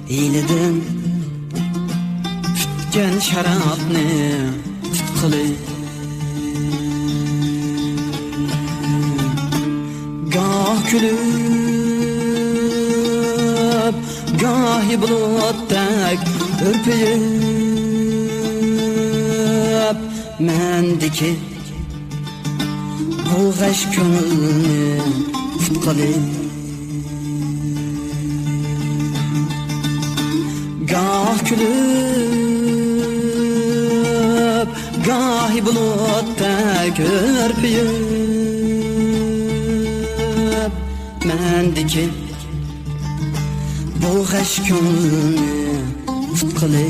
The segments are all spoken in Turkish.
eyledim tutgan sharobni tutqili goh kulib gohi bulutdak örpeyip mendeki bu g'ash ko'ngilni tutqili goh kulib gohi bulutdak örpeyip mendeki bu g'ash ko'ngilni tutqili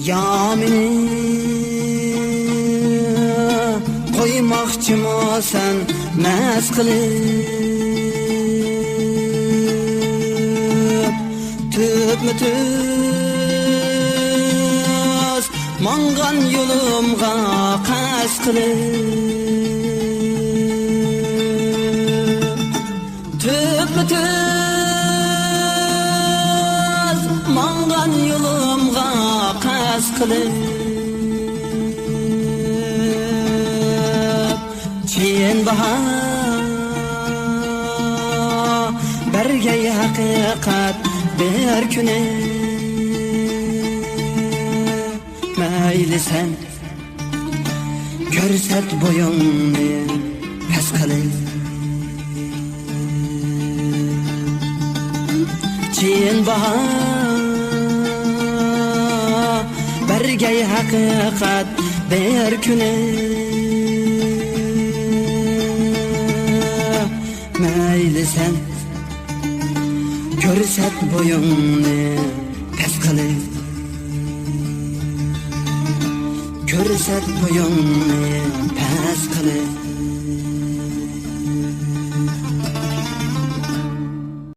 ya meni qo'ymoqchimisan mast qilib tupma-tuz mangan yo'limga qasd qilib tupma-tuz mangan yo'limga qasd qilib keyin bahor bergay haqiqat bir kuni mayli sen ko'rsat bo'yingni past qilib keyin bahor bergay haqiqat bir kuni mayli sen ko'rsat bo'yingni past qilib ko'rsat bo'yingni past qilib